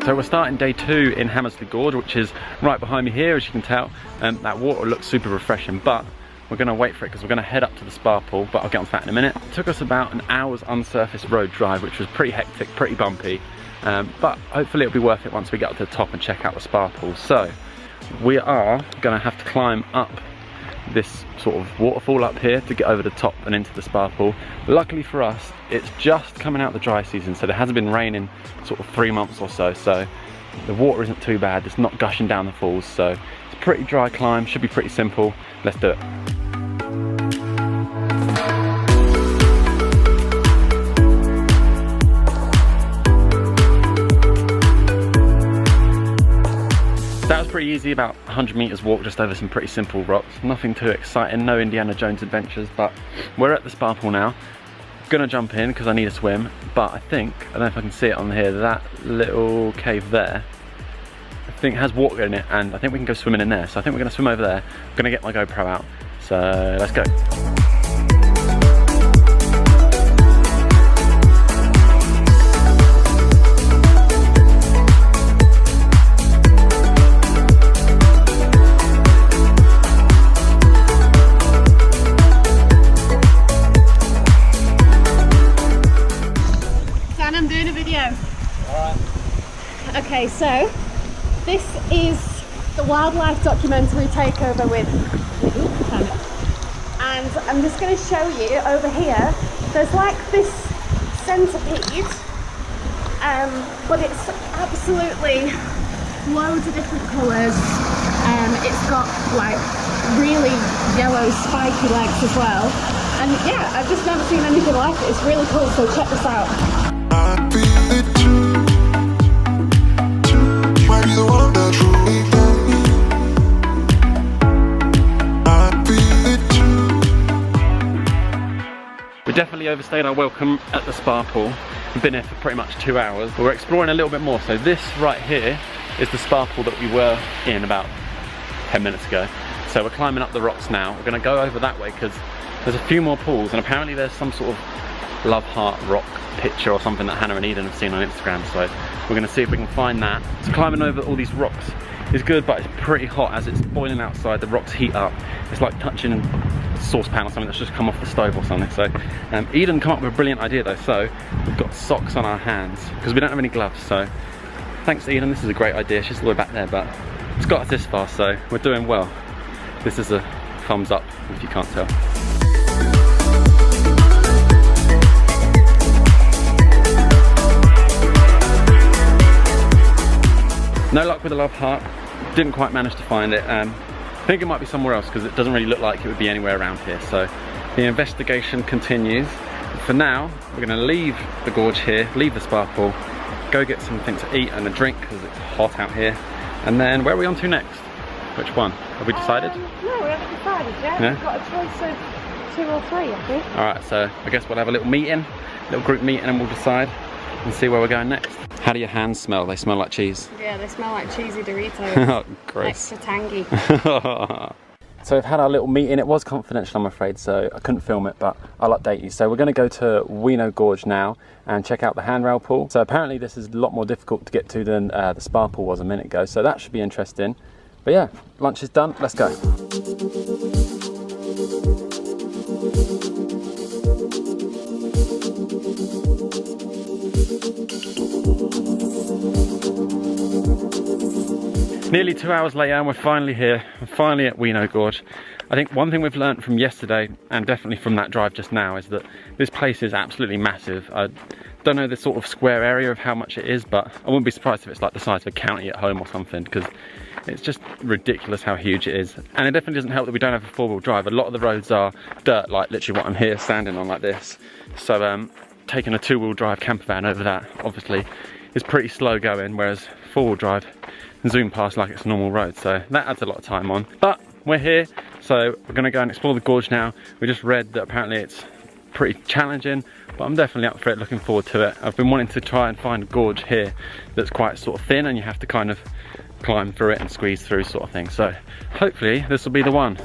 So we're starting day 2 in Handrail Gorge, which is right behind me here, as you can tell. That water looks super refreshing, but we're going to wait for it because we're going to head up to the spa pool, but I'll get on to that in a minute. It took us about an hour's unsurfaced road drive, which was pretty hectic, pretty bumpy, but hopefully it'll be worth it once we get up to the top and check out the spa pool. So we are going to have to climb up this sort of waterfall up here to get over the top and into the spa pool. Luckily for us, it's just coming out the dry season, so there hasn't been raining sort of 3 months or so, so the water isn't too bad. It's not gushing down the falls, so it's a pretty dry climb, should be pretty simple. Let's do it. That was pretty easy, about 100 meters walk just over some pretty simple rocks. Nothing too exciting, no Indiana Jones adventures, but we're at the spa pool now. Gonna jump in because I need a swim, but I think, I don't know if I can see it on here, that little cave there, I think has water in it, and I think we can go swimming in there. So I think we're gonna swim over there. I'm gonna get my GoPro out, so let's go. I'm doing a video. Alright. Okay, so this is the wildlife documentary takeover with Kermit. And I'm just going to show you over here, there's like this centipede, but it's absolutely loads of different colours. It's got like really yellow spiky legs as well. And yeah, I've just never seen anything like it. It's really cool, so check this out. We definitely overstayed our welcome at the spa pool. We've been here for pretty much 2 hours, but we're exploring a little bit more. So this right here is the spa pool that we were in about 10 minutes ago. So we're climbing up the rocks now. We're going to go over that way because there's a few more pools, and apparently there's some sort of love heart rock picture or something that Hannah and Eden have seen on Instagram, so we're going to see if we can find that. So climbing over all these rocks is good, but it's pretty hot as it's boiling outside. The rocks heat up. It's like touching a saucepan or something that's just come off the stove or something. So Eden come up with a brilliant idea though. So we've got socks on our hands because we don't have any gloves, so thanks Eden, this is a great idea. She's all the way back there, but it's got us this far, so we're doing well. This is a thumbs up if you can't tell. No luck with the love heart, didn't quite manage to find it. I think it might be somewhere else because it doesn't really look like it would be anywhere around here. So the investigation continues. For now, we're going to leave the gorge here, leave the spa pool, go get something to eat and a drink because it's hot out here. And then where are we on to next? Which one? Have we decided? No, we haven't decided yet. Yeah? We've got a choice of 2 or 3, I think. Alright, so I guess we'll have a little meeting, little group meeting, and we'll decide and see where we're going next. How do your hands smell? They smell like cheese. Yeah, they smell like cheesy Doritos. Oh, gross. Extra tangy. So we've had our little meeting. It was confidential, I'm afraid, so I couldn't film it, but I'll update you. So we're going to go to Weano Gorge now and check out the Handrail Pool. So apparently this is a lot more difficult to get to than the spa pool was a minute ago, so that should be interesting. But yeah, lunch is done. Let's go. Nearly 2 hours later and we're finally here. We're finally at Weano Gorge. I think one thing we've learned from yesterday, and definitely from that drive just now, is that this place is absolutely massive. I don't know the sort of square area of how much it is, but I wouldn't be surprised if it's like the size of a county at home or something, because it's just ridiculous how huge it is. And it definitely doesn't help that we don't have a four-wheel drive. A lot of the roads are dirt, like literally what I'm here standing on like this. So taking a two-wheel drive camper van over that obviously is pretty slow going, whereas four-wheel drive zoom past like it's a normal road, so that adds a lot of time on. But we're here, so we're going to go and explore the gorge now. We just read that apparently it's pretty challenging, but I'm definitely up for it, looking forward to it. I've been wanting to try and find a gorge here that's quite sort of thin and you have to kind of climb through it and squeeze through sort of thing, so hopefully this will be the one.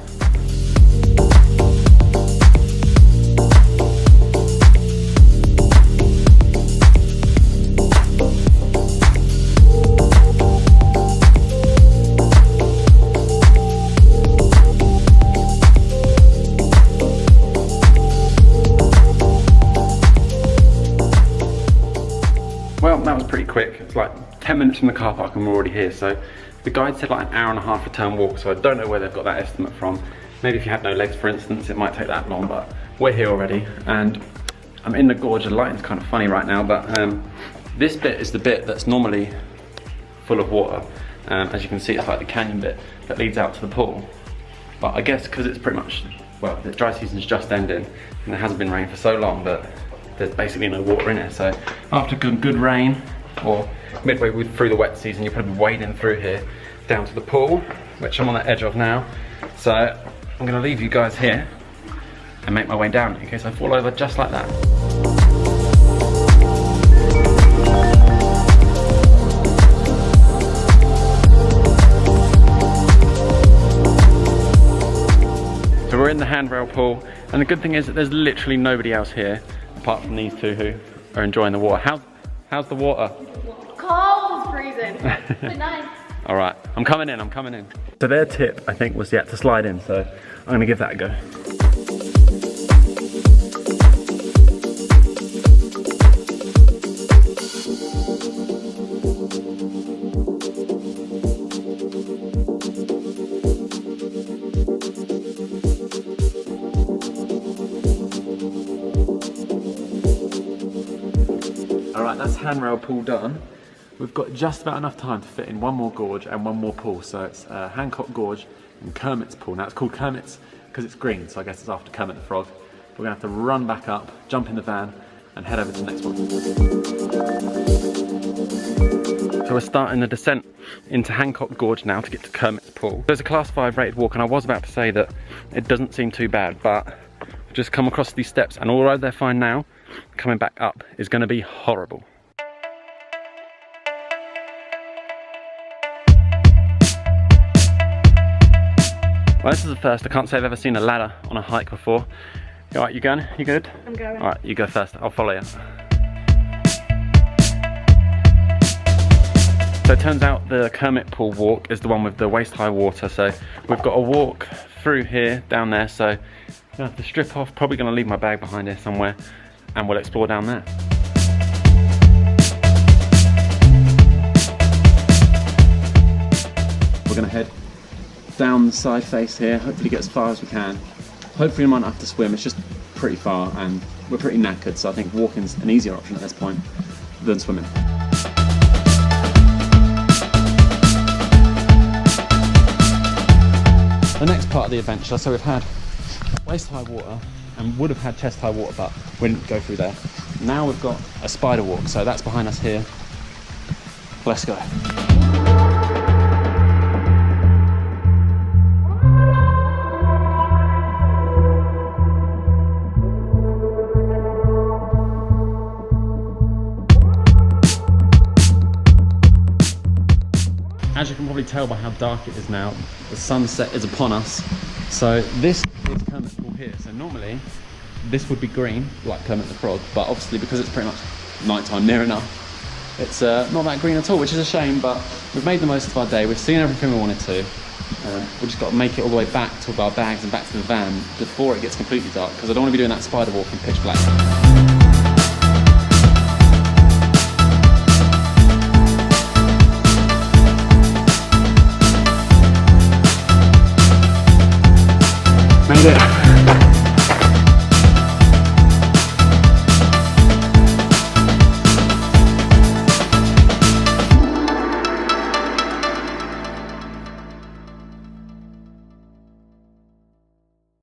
quick. It's like 10 minutes from the car park and we're already here. So the guide said like an hour and a half return walk, so I don't know where they've got that estimate from. Maybe if you had no legs, for instance, it might take that long, but we're here already. And I'm in the gorge. The lighting's kind of funny right now, but this bit is the bit that's normally full of water. As you can see, it's like the canyon bit that leads out to the pool. But I guess because it's pretty much, well, the dry season's just ending and there hasn't been rain for so long that there's basically no water in it. So after good rain, or midway through the wet season, you'll probably be wading through here down to the pool, which I'm on the edge of now. So I'm gonna leave you guys here and make my way down in case I fall over just like that. So we're in the Handrail Pool, and the good thing is that there's literally nobody else here apart from these two who are enjoying the water. How's the water? Cold, freezing, but nice. All right, I'm coming in. So their tip, I think, was to slide in, so I'm gonna give that a go. Alright, that's Handrail Pool done. We've got just about enough time to fit in one more gorge and one more pool. So it's Hancock Gorge and Kermit's pool. Now it's called Kermit's because it's green, so I guess it's after Kermit the Frog. We're gonna have to run back up, jump in the van, and head over to the next one. So we're starting the descent into Hancock Gorge now to get to Kermit's pool. There's a class 5 rated walk, and I was about to say that it doesn't seem too bad, but we've just come across these steps, and although they're fine now, coming back up is gonna be horrible. Well, this is the first. I can't say I've ever seen a ladder on a hike before. You alright, you going? You good? I'm going. Alright, you go first. I'll follow you. So it turns out the Kermit pool walk is the one with the waist-high water. So we've got a walk through here, down there. So I'm gonna have to strip off. Probably gonna leave my bag behind here somewhere, and we'll explore down there. We're gonna head down the side face here, hopefully get as far as we can. Hopefully we might not have to swim, it's just pretty far and we're pretty knackered, so I think walking's an easier option at this point than swimming. The next part of the adventure, so we've had waist-high water and would have had chest-high water, but we didn't go through there. Now we've got a spider walk, so that's behind us here. Let's go. As you can probably tell by how dark it is now, the sunset is upon us. So this is Kermit Pool here. So normally this would be green, like Kermit the Frog, but obviously because it's pretty much nighttime near enough, it's not that green at all, which is a shame, but we've made the most of our day. We've seen everything we wanted to. We've just got to make it all the way back to our bags and back to the van before it gets completely dark, because I don't want to be doing that spider walk in pitch black.